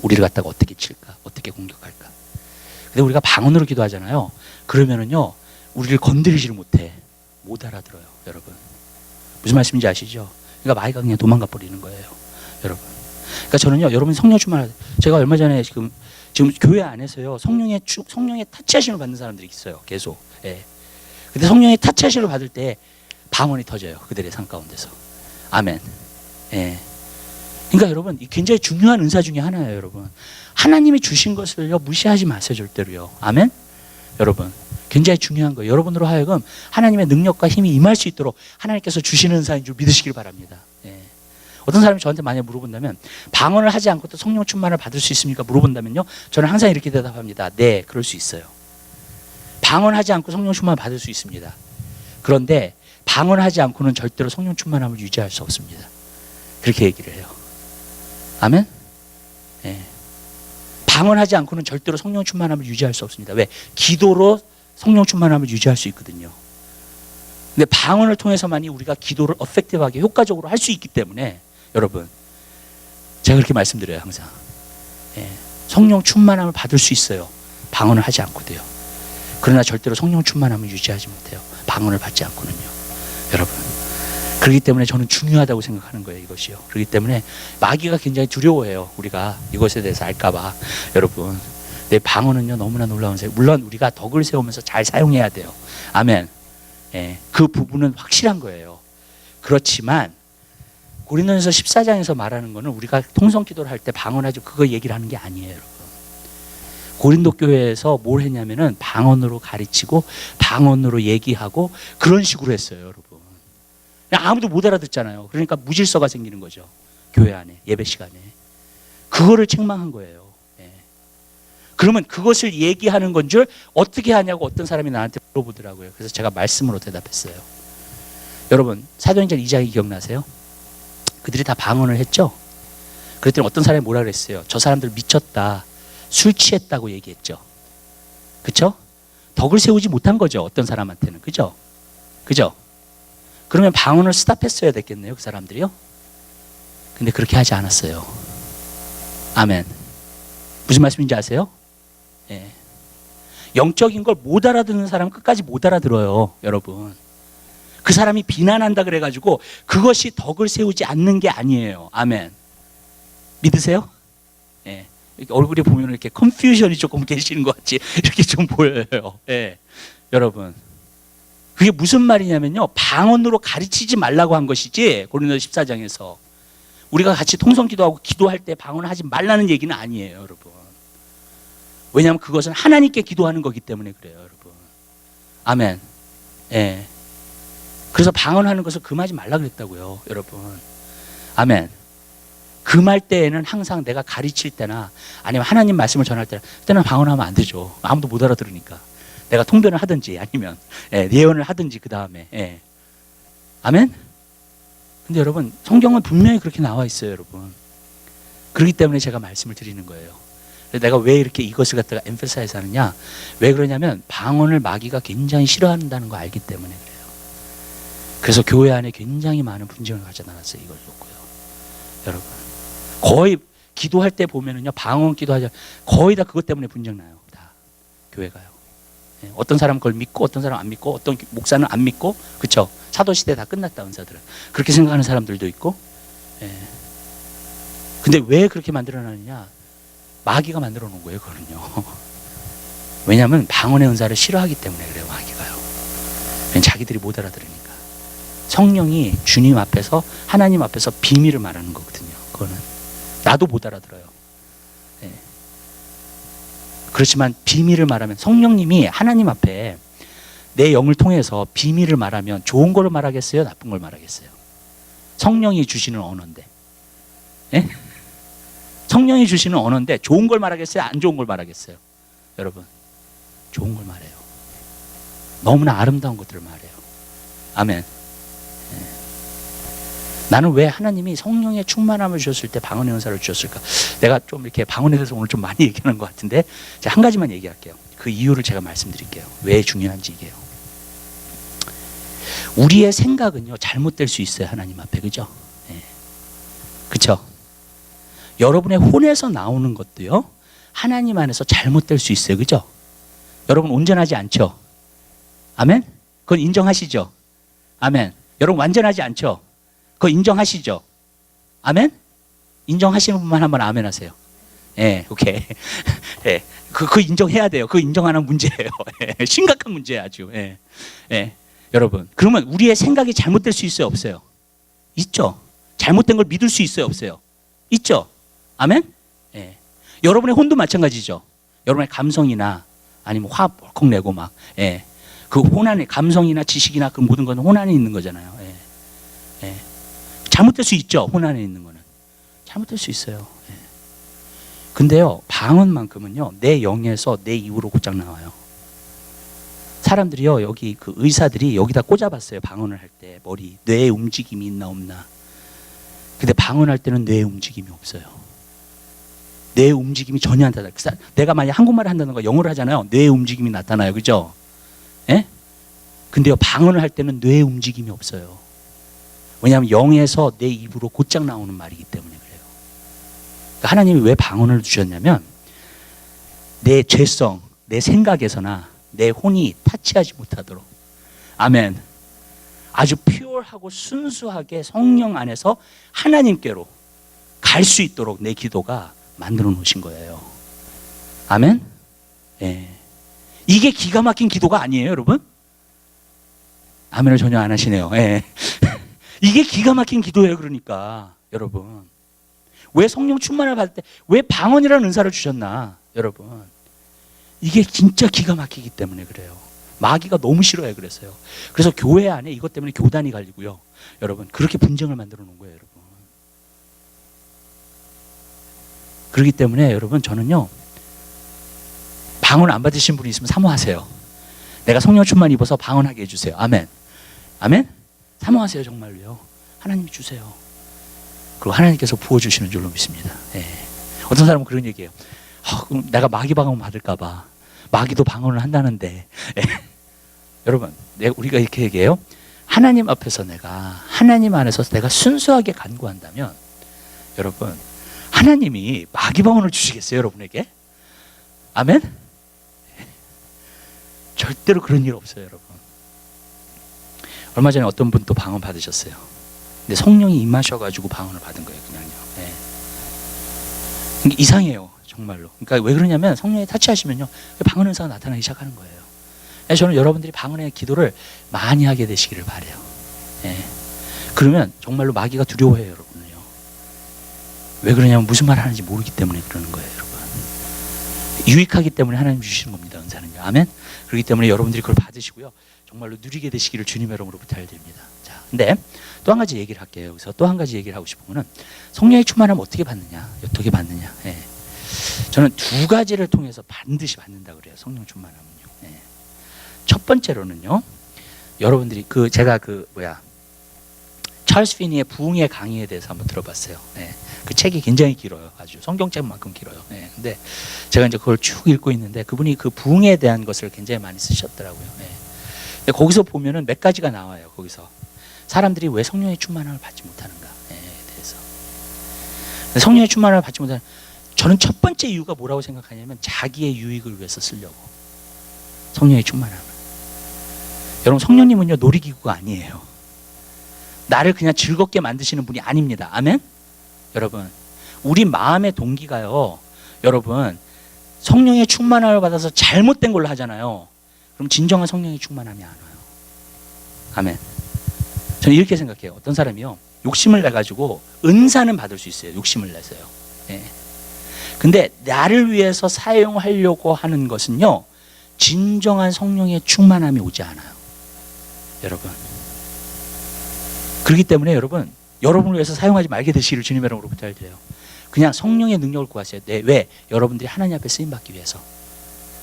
우리를 갖다가 어떻게 칠까? 어떻게 공격할까? 근데 우리가 방언으로 기도하잖아요. 그러면은요, 우리를 건드리지를 못해. 못 알아들어요, 여러분. 무슨 말씀인지 아시죠? 그러니까 마귀가 그냥 도망가 버리는 거예요, 여러분. 그러니까 저는요, 여러분 성령 충만, 제가 얼마 전에 지금 교회 안에서요, 성령의 타치하심을 받는 사람들이 있어요, 계속. 예. 근데 성령의 타치하심을 받을 때 방언이 터져요, 그들의 삶 가운데서. 아멘. 예. 그러니까 여러분, 굉장히 중요한 은사 중에 하나예요, 여러분. 하나님이 주신 것을요, 무시하지 마세요, 절대로요. 아멘? 여러분, 굉장히 중요한 거예요. 여러분으로 하여금 하나님의 능력과 힘이 임할 수 있도록 하나님께서 주시는 은사인 줄 믿으시길 바랍니다. 예. 어떤 사람이 저한테 만약에 물어본다면, 방언을 하지 않고도 성령 충만을 받을 수 있습니까? 물어본다면요, 저는 항상 이렇게 대답합니다. 네, 그럴 수 있어요. 방언하지 않고 성령 충만을 받을 수 있습니다. 그런데 방언하지 않고는 절대로 성령 충만함을 유지할 수 없습니다. 그렇게 얘기를 해요. 아멘? 예. 방언하지 않고는 절대로 성령 충만함을 유지할 수 없습니다. 왜? 기도로 성령 충만함을 유지할 수 있거든요. 근데 방언을 통해서만이 우리가 기도를 어펙티브하게 효과적으로 할 수 있기 때문에 여러분, 제가 그렇게 말씀드려요 항상. 예. 성령 충만함을 받을 수 있어요. 방언을 하지 않고도요. 그러나 절대로 성령 충만함을 유지하지 못해요. 방언을 받지 않고는요. 여러분, 그렇기 때문에 저는 중요하다고 생각하는 거예요. 이것이요. 그렇기 때문에 마귀가 굉장히 두려워해요. 우리가 이것에 대해서 알까봐. 여러분, 내 방언은요 너무나 놀라운 세. 물론 우리가 덕을 세우면서 잘 사용해야 돼요. 아멘. 예, 그 부분은 확실한 거예요. 그렇지만 고린도전서 14장에서 말하는 거는 우리가 통성 기도를 할 때 방언하죠. 그거 얘기를 하는 게 아니에요, 여러분. 고린도 교회에서 뭘 했냐면은 방언으로 가르치고 방언으로 얘기하고 그런 식으로 했어요, 여러분. 그냥 아무도 못 알아듣잖아요. 그러니까 무질서가 생기는 거죠. 교회 안에, 예배 시간에. 그거를 책망한 거예요. 예. 그러면 그것을 얘기하는 건 줄 어떻게 하냐고 어떤 사람이 나한테 물어보더라고요. 그래서 제가 말씀으로 대답했어요. 여러분, 사도행전 2장이 기억나세요? 그들이 다 방언을 했죠? 그랬더니 어떤 사람이 뭐라 그랬어요? 저 사람들 미쳤다. 술 취했다고 얘기했죠. 그쵸? 덕을 세우지 못한 거죠. 어떤 사람한테는. 그죠? 그죠? 그러면 방언을 스탑했어야 됐겠네요. 그 사람들이요. 근데 그렇게 하지 않았어요. 아멘. 무슨 말씀인지 아세요? 예. 영적인 걸 못 알아듣는 사람은 끝까지 못 알아들어요. 여러분. 그 사람이 비난한다 그래가지고 그것이 덕을 세우지 않는 게 아니에요. 아멘. 믿으세요? 예. 얼굴에 보면 이렇게 컨퓨전이 조금 계시는 것 같이 이렇게 좀 보여요. 예. 여러분, 그게 무슨 말이냐면요, 방언으로 가르치지 말라고 한 것이지, 고린도서 14장에서 우리가 같이 통성 기도하고 기도할 때 방언하지 말라는 얘기는 아니에요, 여러분. 왜냐하면 그것은 하나님께 기도하는 거기 때문에 그래요, 여러분. 아멘. 예. 그래서 방언하는 것을 금하지 말라 그랬다고요, 여러분. 아멘. 금할 때에는 항상 내가 가르칠 때나 아니면 하나님 말씀을 전할 때나 그때는 방언하면 안 되죠. 아무도 못 알아들으니까. 내가 통변을 하든지 아니면 예언을 하든지 그 다음에. 예. 아멘. 근데 여러분, 성경은 분명히 그렇게 나와 있어요, 여러분. 그렇기 때문에 제가 말씀을 드리는 거예요. 내가 왜 이렇게 이것을 갖다가 엠페사이즈 하느냐? 왜 그러냐면 방언을 마귀가 굉장히 싫어한다는 거 알기 때문에 그래요. 그래서 교회 안에 굉장히 많은 분쟁을 가져다 놨어요. 이걸 놓고요. 여러분, 거의 기도할 때 보면은요, 방언 기도하자 거의 다 그것 때문에 분쟁 나요. 다 교회가요. 예, 어떤 사람은 그걸 믿고 어떤 사람은 안 믿고 어떤 목사는 안 믿고, 그렇죠? 사도 시대 다 끝났다, 은사들은. 그렇게 생각하는 사람들도 있고. 예. 근데 왜 그렇게 만들어놨느냐? 마귀가 만들어 놓은 거예요, 그거는요. 왜냐하면 방언의 은사를 싫어하기 때문에 그래요, 마귀가요. 자기들이 못 알아들으니까. 성령이 주님 앞에서, 하나님 앞에서 비밀을 말하는 거거든요. 그거는 나도 못 알아들어요. 예. 그렇지만 비밀을 말하면, 성령님이 하나님 앞에 내 영을 통해서 비밀을 말하면 좋은 걸 말하겠어요, 나쁜 걸 말하겠어요? 성령이 주시는 언어인데. 예? 성령이 주시는 언어인데 좋은 걸 말하겠어요, 안 좋은 걸 말하겠어요? 여러분, 좋은 걸 말해요. 너무나 아름다운 것들을 말해요. 아멘. 예. 나는 왜 하나님이 성령의 충만함을 주셨을 때 방언의 은사를 주셨을까? 내가 좀 이렇게 방언에 대해서 오늘 좀 많이 얘기하는 것 같은데, 제가 한 가지만 얘기할게요. 그 이유를 제가 말씀드릴게요. 왜 중요한지. 이게요, 우리의 생각은요 잘못될 수 있어요, 하나님 앞에. 그죠? 예. 그쵸? 여러분의 혼에서 나오는 것도요 하나님 안에서 잘못될 수 있어요. 그죠? 여러분 온전하지 않죠? 아멘? 그건 인정하시죠? 아멘. 여러분 완전하지 않죠? 그거 인정하시죠? 아멘? 인정하시는 분만 한번 아멘 하세요. 예, 오케이. 예, 그거 인정해야 돼요. 그거 인정하는 문제예요. 예, 심각한 문제예요, 아주. 예, 예. 여러분, 그러면 우리의 생각이 잘못될 수 있어요, 없어요? 있죠. 잘못된 걸 믿을 수 있어요, 없어요? 있죠. 아멘? 예. 여러분의 혼도 마찬가지죠. 여러분의 감성이나 아니면 화 벌컥 내고 막, 예. 그 혼 안에, 감성이나 지식이나 그 모든 건 혼 안에 있는 거잖아요. 예. 예. 잘못될 수 있죠. 혼 안에 있는 거는 잘못될 수 있어요. 예. 근데요, 방언만큼은요 내 영에서 내 입으로 곧장 나와요. 사람들이요, 여기 그 의사들이 여기다 꽂아봤어요. 방언을 할 때 머리, 뇌 움직임이 있나 없나. 근데 방언할 때는 뇌 움직임이 없어요. 뇌 움직임이 전혀 안 나타나요. 내가 만약 한국말을 한다든가 영어를 하잖아요. 뇌 움직임이 나타나요. 그죠? 예? 근데요, 방언을 할 때는 뇌 움직임이 없어요. 왜냐하면 영에서 내 입으로 곧장 나오는 말이기 때문에 그래요. 그러니까 하나님이 왜 방언을 주셨냐면 내 죄성, 내 생각에서나 내 혼이 타치하지 못하도록. 아멘. 아주 퓨어하고 순수하게 성령 안에서 하나님께로 갈 수 있도록 내 기도가 만들어 놓으신 거예요. 아멘. 예. 이게 기가 막힌 기도가 아니에요, 여러분? 아멘을 전혀 안 하시네요. 예. 이게 기가 막힌 기도예요. 그러니까 여러분, 왜 성령 충만을 받을 때 왜 방언이라는 은사를 주셨나, 여러분? 이게 진짜 기가 막히기 때문에 그래요. 마귀가 너무 싫어요. 그래서요. 그래서 교회 안에 이것 때문에 교단이 갈리고요. 여러분, 그렇게 분쟁을 만들어 놓은 거예요, 여러분. 그렇기 때문에 여러분, 저는요, 방언 안 받으신 분이 있으면 사모하세요. 내가 성령 충만 입어서 방언하게 해주세요. 아멘. 아멘. 사모하세요. 정말로요. 하나님이 주세요. 그리고 하나님께서 부어주시는 줄로 믿습니다. 예. 어떤 사람은 그런 얘기해요. 그럼 내가 마귀 방언 받을까 봐. 마귀도 방언을 한다는데. 예. 여러분, 우리가 이렇게 얘기해요. 하나님 앞에서 내가, 하나님 안에서 내가 순수하게 간구한다면, 여러분, 하나님이 마귀 방언을 주시겠어요, 여러분에게? 아멘? 절대로 그런 일 없어요, 여러분. 얼마 전에 어떤 분 또 방언 받으셨어요. 근데 성령이 임하셔가지고 방언을 받은 거예요, 그냥요. 네. 이상해요, 정말로. 그러니까 왜 그러냐면 성령이 타치하시면요, 방언 은사가 나타나기 시작하는 거예요. 저는 여러분들이 방언의 기도를 많이 하게 되시기를 바래요. 네. 그러면 정말로 마귀가 두려워해요, 여러분을요. 왜 그러냐면 무슨 말 하는지 모르기 때문에 그러는 거예요, 여러분. 유익하기 때문에 하나님 주시는 겁니다, 은사는요. 아멘. 그렇기 때문에 여러분들이 그걸 받으시고요, 정말로 누리게 되시기를 주님의 이름으로 부탁드립니다. 자, 근데 또 한 가지 얘기를 할게요. 여기서 또 한 가지 얘기를 하고 싶은 거는 성령의 충만함을 어떻게 받느냐, 어떻게 받느냐. 예. 저는 두 가지를 통해서 반드시 받는다 그래요. 성령 충만함은요. 예. 첫 번째로는요, 여러분들이 제가 찰스 피니의 부흥의 강의에 대해서 한번 들어봤어요. 예. 그 책이 굉장히 길어요. 아주 성경책만큼 길어요. 예. 근데 제가 이제 그걸 쭉 읽고 있는데 그분이 그 부흥에 대한 것을 굉장히 많이 쓰셨더라고요. 예. 근데 거기서 보면은 몇 가지가 나와요. 거기서 사람들이 왜 성령의 충만함을 받지 못하는가에 대해서. 성령의 충만함을 받지 못하는, 저는 첫 번째 이유가 뭐라고 생각하냐면 자기의 유익을 위해서 쓰려고. 성령의 충만함을. 여러분, 성령님은요, 놀이기구가 아니에요. 나를 그냥 즐겁게 만드시는 분이 아닙니다. 아멘? 여러분, 우리 마음의 동기가요, 여러분, 성령의 충만함을 받아서 잘못된 걸로 하잖아요. 그럼 진정한 성령의 충만함이 안 와요. 아멘. 저는 이렇게 생각해요. 어떤 사람이요, 욕심을 내가지고 은사는 받을 수 있어요. 욕심을 내서요. 예. 근데 나를 위해서 사용하려고 하는 것은요, 진정한 성령의 충만함이 오지 않아요. 여러분. 그렇기 때문에 여러분, 여러분을 위해서 사용하지 말게 되시기를 주님의 이름으로 부탁드려요. 그냥 성령의 능력을 구하세요. 네, 왜? 여러분들이 하나님 앞에 쓰임받기 위해서.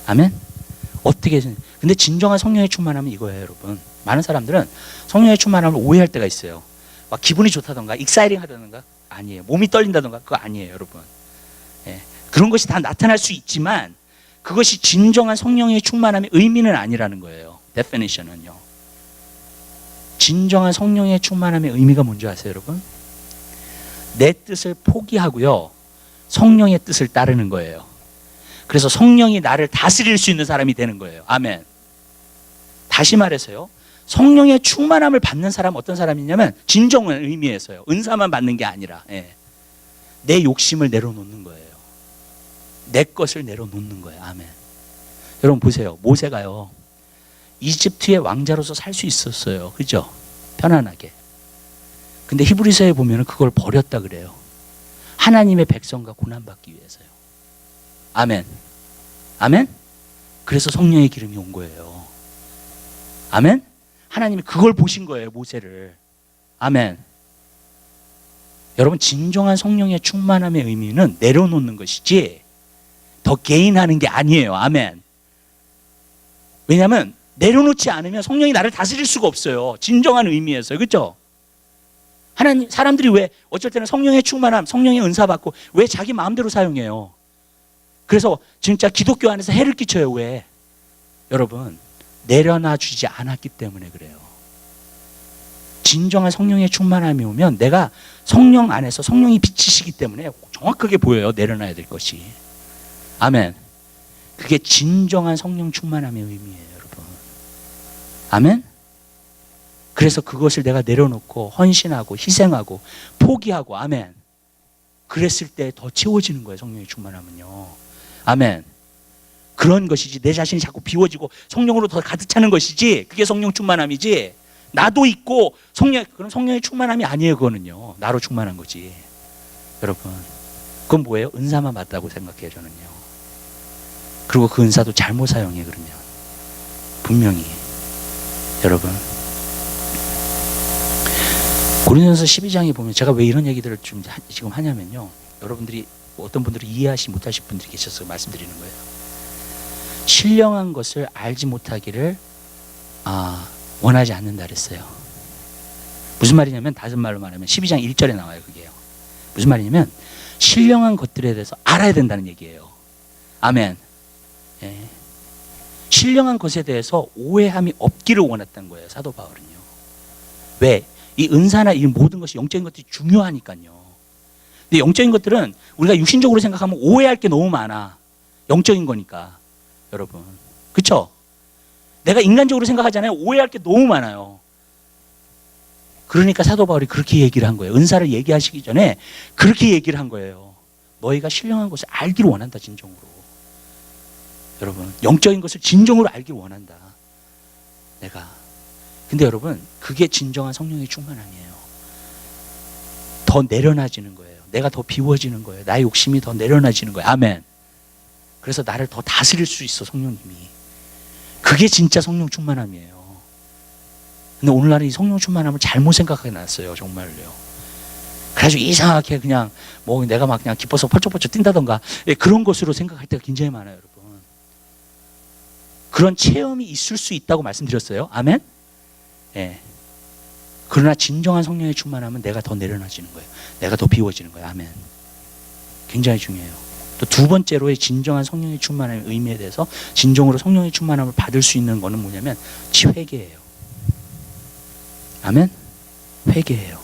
아멘? 어떻게, 근데 진정한 성령의 충만함은 이거예요, 여러분. 많은 사람들은 성령의 충만함을 오해할 때가 있어요. 막 기분이 좋다던가, 익사이팅 하다던가, 아니에요. 몸이 떨린다던가, 그거 아니에요, 여러분. 예. 그런 것이 다 나타날 수 있지만, 그것이 진정한 성령의 충만함의 의미는 아니라는 거예요. definition은요. 진정한 성령의 충만함의 의미가 뭔지 아세요, 여러분? 내 뜻을 포기하고요, 성령의 뜻을 따르는 거예요. 그래서 성령이 나를 다스릴 수 있는 사람이 되는 거예요. 아멘. 다시 말해서요, 성령의 충만함을 받는 사람 어떤 사람이냐면 진정한 의미에서요, 은사만 받는 게 아니라, 예, 내 욕심을 내려놓는 거예요. 내 것을 내려놓는 거예요. 아멘. 여러분 보세요. 모세가요, 이집트의 왕자로서 살 수 있었어요. 그죠? 편안하게. 근데 히브리서에 보면 그걸 버렸다 그래요. 하나님의 백성과 고난받기 위해서요. 아멘. 아멘. 그래서 성령의 기름이 온 거예요. 아멘. 하나님이 그걸 보신 거예요, 모세를. 아멘. 여러분, 진정한 성령의 충만함의 의미는 내려놓는 것이지 더 개인하는 게 아니에요. 아멘. 왜냐하면 내려놓지 않으면 성령이 나를 다스릴 수가 없어요. 진정한 의미에서. 그렇죠? 하나님, 사람들이 왜 어쩔 때는 성령의 충만함, 성령의 은사 받고 왜 자기 마음대로 사용해요? 그래서 진짜 기독교 안에서 해를 끼쳐요. 왜? 여러분, 내려놔 주지 않았기 때문에 그래요. 진정한 성령의 충만함이 오면 내가 성령 안에서 성령이 비치시기 때문에 정확하게 보여요. 내려놔야 될 것이. 아멘. 그게 진정한 성령 충만함의 의미예요, 여러분. 아멘. 그래서 그것을 내가 내려놓고 헌신하고 희생하고 포기하고, 아멘. 그랬을 때 더 채워지는 거예요, 성령의 충만함은요. 아멘. 그런 것이지, 내 자신이 자꾸 비워지고 성령으로 더 가득 차는 것이지, 그게 성령 충만함이지, 나도 있고 그런 성령의 충만함이 아니에요. 그거는요, 나로 충만한 거지. 여러분, 그건 뭐예요? 은사만 받다고 생각해요, 저는요. 그리고 그 은사도 잘못 사용해. 그러면 분명히 여러분, 고린도전서 12장에 보면, 제가 왜 이런 얘기들을 좀 지금 하냐면요, 여러분들이 어떤 분들이 이해하지 못하실 분들이 계셔서 말씀드리는 거예요. 신령한 것을 알지 못하기를 원하지 않는다 그랬어요. 무슨 말이냐면, 다른 말로 말하면 12장 1절에 나와요. 그게요. 무슨 말이냐면, 신령한 것들에 대해서 알아야 된다는 얘기예요. 아멘. 예. 신령한 것에 대해서 오해함이 없기를 원했던 거예요, 사도 바울은요. 왜? 이 은사나 이 모든 것이 영적인 것들이 중요하니까요. 근데 영적인 것들은 우리가 육신적으로 생각하면 오해할 게 너무 많아. 영적인 거니까. 여러분, 그쵸? 내가 인간적으로 생각하잖아요. 오해할 게 너무 많아요. 그러니까 사도 바울이 그렇게 얘기를 한 거예요. 은사를 얘기하시기 전에 그렇게 얘기를 한 거예요. 너희가 신령한 것을 알기를 원한다, 진정으로. 여러분, 영적인 것을 진정으로 알기를 원한다, 내가. 근데 여러분, 그게 진정한 성령의 충만함이에요. 더 내려놔지는 거예요. 내가 더 비워지는 거예요. 나의 욕심이 더 내려놔지는 거예요. 아멘. 그래서 나를 더 다스릴 수 있어, 성령님이. 그게 진짜 성령 충만함이에요. 근데 오늘날은 이 성령 충만함을 잘못 생각하게 놨어요, 정말로요. 그래가지고 이상하게 그냥 뭐 내가 막 그냥 기뻐서 펄쩍펄쩍 뛴다던가, 그런 것으로 생각할 때가 굉장히 많아요, 여러분. 그런 체험이 있을 수 있다고 말씀드렸어요. 아멘. 예. 그러나 진정한 성령의 충만함은 내가 더 내려놔지는 거예요. 내가 더 비워지는 거예요. 아멘. 굉장히 중요해요. 또 두 번째로의 진정한 성령의 충만함의 의미에 대해서, 진정으로 성령의 충만함을 받을 수 있는 거는 뭐냐면 회개예요. 아멘. 회개예요.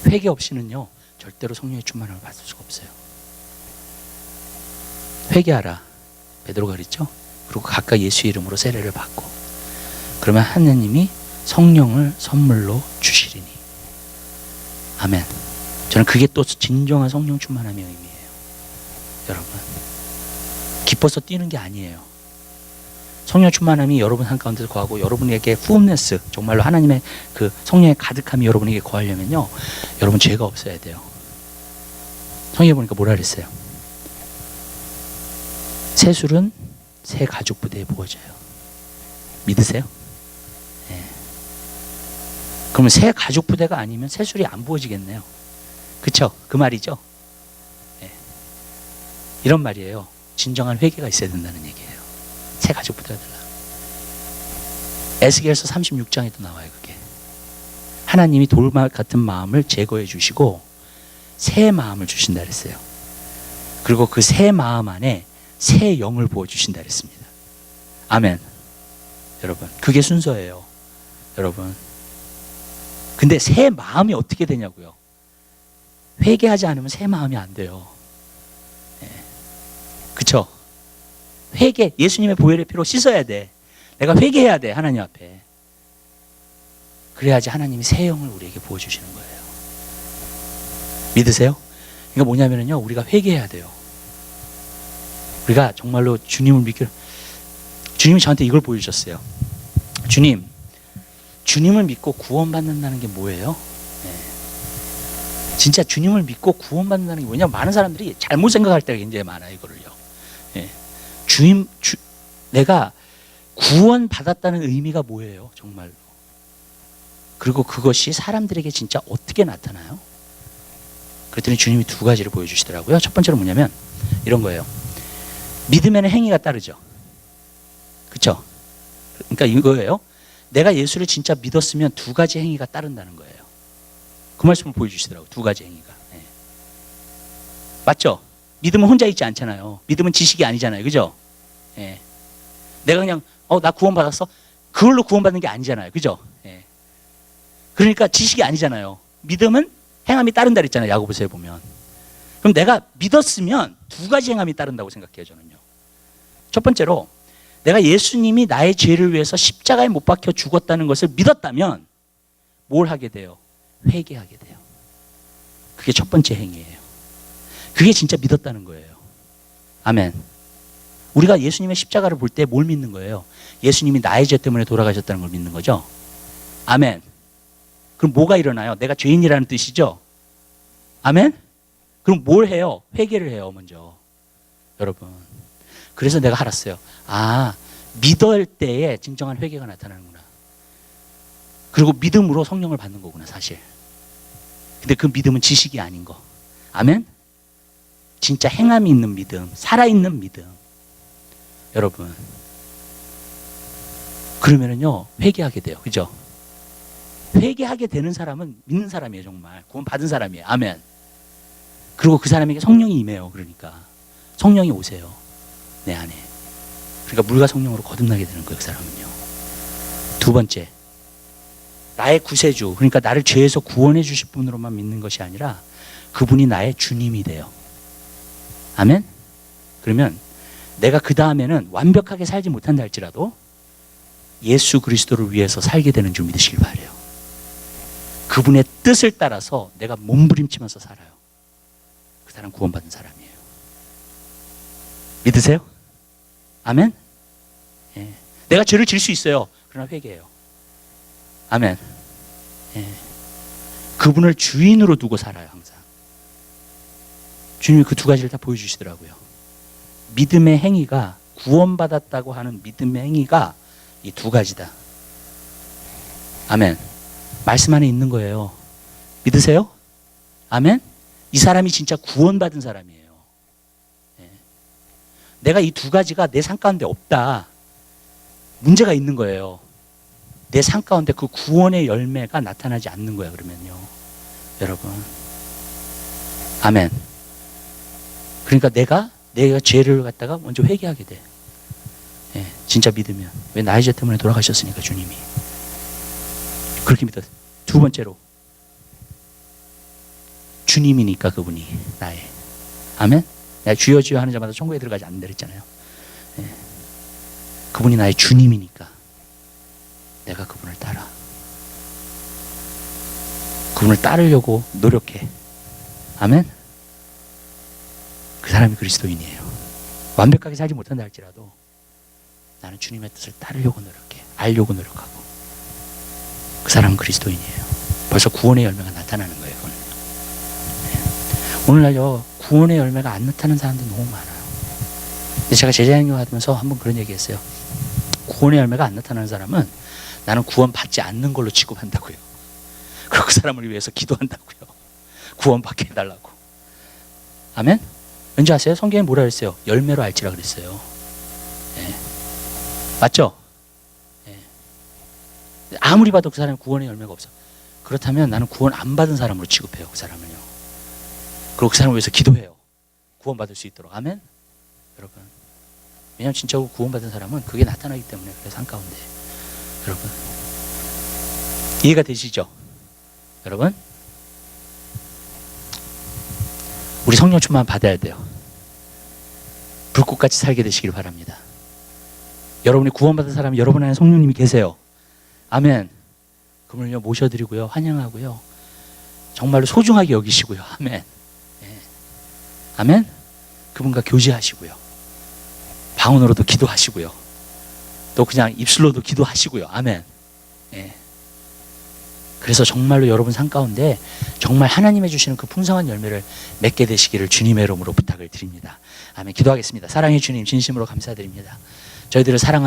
회개 없이는요, 절대로 성령의 충만함을 받을 수가 없어요. 회개하라, 베드로가 그랬죠. 그리고 각각 예수의 이름으로 세례를 받고, 그러면 하나님이 성령을 선물로 주시리니. 아멘. 저는 그게 또 진정한 성령 충만함의 의미예요. 여러분, 기뻐서 뛰는 게 아니에요. 성령 충만함이 여러분 한가운데서 거하고, 여러분에게 fullness, 정말로 하나님의 그 성령의 가득함이 여러분에게 거하려면요, 여러분 죄가 없어야 돼요. 성경에 보니까 뭐라 그랬어요? 새술은 새 가죽 부대에 부어져요. 믿으세요? 네. 그러면 새 가죽 부대가 아니면 새술이 안 부어지겠네요. 그쵸? 그 말이죠? 네. 이런 말이에요. 진정한 회개가 있어야 된다는 얘기예요. 새 가죽 부대가 달라. 에스겔서 36장에도 나와요, 그게. 하나님이 돌 같은 마음을 제거해 주시고 새 마음을 주신다 그랬어요. 그리고 그 새 마음 안에 새 영을 부어주신다 그랬습니다. 아멘. 여러분, 그게 순서예요, 여러분. 근데 새 마음이 어떻게 되냐고요? 회개하지 않으면 새 마음이 안 돼요. 네. 그쵸? 회개, 예수님의 보혈의 피로 씻어야 돼. 내가 회개해야 돼, 하나님 앞에. 그래야지 하나님이 새 영을 우리에게 부어주시는 거예요. 믿으세요? 그러니까 뭐냐면요, 우리가 회개해야 돼요. 우리가 정말로 주님을 주님이 저한테 이걸 보여주셨어요. 주님을 믿고 구원받는다는 게 뭐예요? 네. 진짜 주님을 믿고 구원받는다는 게 뭐냐면, 많은 사람들이 잘못 생각할 때가 굉장히 많아요, 이거를요. 네. 내가 구원받았다는 의미가 뭐예요, 정말로? 그리고 그것이 사람들에게 진짜 어떻게 나타나요? 그랬더니 주님이 두 가지를 보여주시더라고요. 첫 번째로 뭐냐면 이런 거예요. 믿음에는 행위가 따르죠. 그렇죠? 그러니까 이거예요. 내가 예수를 진짜 믿었으면 두 가지 행위가 따른다는 거예요. 그 말씀을 보여주시더라고요. 두 가지 행위가. 네. 맞죠? 믿음은 혼자 있지 않잖아요. 믿음은 지식이 아니잖아요. 그죠? 네. 내가 그냥 나 구원받았어? 그걸로 구원받는 게 아니잖아요. 그죠? 네. 그러니까 지식이 아니잖아요. 믿음은 행함이 따른다 그랬잖아요. 야고보서에 보면. 그럼 내가 믿었으면 두 가지 행함이 따른다고 생각해요. 저는요. 첫 번째로 내가 예수님이 나의 죄를 위해서 십자가에 못 박혀 죽었다는 것을 믿었다면 뭘 하게 돼요? 회개하게 돼요. 그게 첫 번째 행위예요. 그게 진짜 믿었다는 거예요. 아멘. 우리가 예수님의 십자가를 볼 때 뭘 믿는 거예요? 예수님이 나의 죄 때문에 돌아가셨다는 걸 믿는 거죠. 아멘. 그럼 뭐가 일어나요? 내가 죄인이라는 뜻이죠. 아멘. 그럼 뭘 해요? 회개를 해요. 먼저. 여러분. 그래서 내가 알았어요. 믿을 때에 진정한 회개가 나타나는구나. 그리고 믿음으로 성령을 받는 거구나, 사실. 근데 그 믿음은 지식이 아닌 거. 아멘? 진짜 행함이 있는 믿음, 살아있는 믿음. 여러분. 그러면은요, 회개하게 돼요. 그죠? 회개하게 되는 사람은 믿는 사람이에요, 정말. 구원 받은 사람이에요. 아멘. 그리고 그 사람에게 성령이 임해요. 그러니까. 성령이 오세요. 내 안에. 그러니까 물과 성령으로 거듭나게 되는 거예요, 그 사람은요. 두 번째. 나의 구세주, 그러니까 나를 죄에서 구원해 주실 분으로만 믿는 것이 아니라 그분이 나의 주님이 돼요. 아멘? 그러면 내가 그 다음에는 완벽하게 살지 못한다 할지라도 예수 그리스도를 위해서 살게 되는 줄 믿으시길 바라요. 그분의 뜻을 따라서 내가 몸부림치면서 살아요. 그 사람 구원받은 사람이에요. 믿으세요? 아멘? 예. 내가 죄를 질 수 있어요. 그러나 회개해요. 아멘. 예. 그분을 주인으로 두고 살아요, 항상. 주님이 그 두 가지를 다 보여주시더라고요. 믿음의 행위가, 구원받았다고 하는 믿음의 행위가 이 두 가지다. 아멘. 말씀 안에 있는 거예요. 믿으세요? 아멘? 이 사람이 진짜 구원받은 사람이에요. 예. 내가 이 두 가지가 내 삶 가운데 없다. 문제가 있는 거예요. 내 삶 가운데 그 구원의 열매가 나타나지 않는 거야, 그러면요. 여러분. 아멘. 그러니까 내가 죄를 갖다가 먼저 회개하게 돼. 예, 진짜 믿으면. 왜 나의 죄 때문에 돌아가셨으니까, 주님이. 그렇게 믿었어요. 두 번째로. 주님이니까 그분이 나의. 아멘? 내가 주여 주여 하는 자마다 천국에 들어가지 않는다 그랬잖아요. 예. 그분이 나의 주님이니까 내가 그분을 따라. 그분을 따르려고 노력해. 아멘? 그 사람이 그리스도인이에요. 완벽하게 살지 못한다 할지라도 나는 주님의 뜻을 따르려고 노력해. 알려고 노력하고. 그 사람은 그리스도인이에요. 벌써 구원의 열매가 나타나는 거예요. 네. 오늘날요, 구원의 열매가 안 나타나는 사람들이 너무 많아요. 근데 제가 제자행교 하면서 한번 그런 얘기 했어요. 구원의 열매가 안 나타나는 사람은 나는 구원 받지 않는 걸로 취급한다고요. 그리고 그 사람을 위해서 기도한다고요. 구원 받게 해달라고. 아멘? 왠지 아세요? 성경에 뭐라 그랬어요? 열매로 알지라 그랬어요. 네. 맞죠? 네. 아무리 봐도 그 사람이 구원의 열매가 없어. 그렇다면 나는 구원 안 받은 사람으로 취급해요. 그 사람을요. 그리고 그 사람을 위해서 기도해요. 구원 받을 수 있도록. 아멘? 여러분. 왜냐하면 진짜 구원 받은 사람은 그게 나타나기 때문에 그래서 한가운데. 여러분. 이해가 되시죠? 여러분. 우리 성령 충만 받아야 돼요. 불꽃같이 살게 되시길 바랍니다. 여러분이 구원받은 사람이 여러분 안에 성령님이 계세요. 아멘. 그분을요 모셔드리고요 환영하고요 정말로 소중하게 여기시고요. 아멘. 네. 아멘. 그분과 교제하시고요. 방언으로도 기도하시고요. 또 그냥 입술로도 기도하시고요. 아멘. 네. 그래서 정말로 여러분 삶 가운데 정말 하나님이 주시는 그 풍성한 열매를 맺게 되시기를 주님의 이름으로 부탁을 드립니다. 아멘. 기도하겠습니다. 사랑의 주님 진심으로 감사드립니다. 저희들을 사랑하는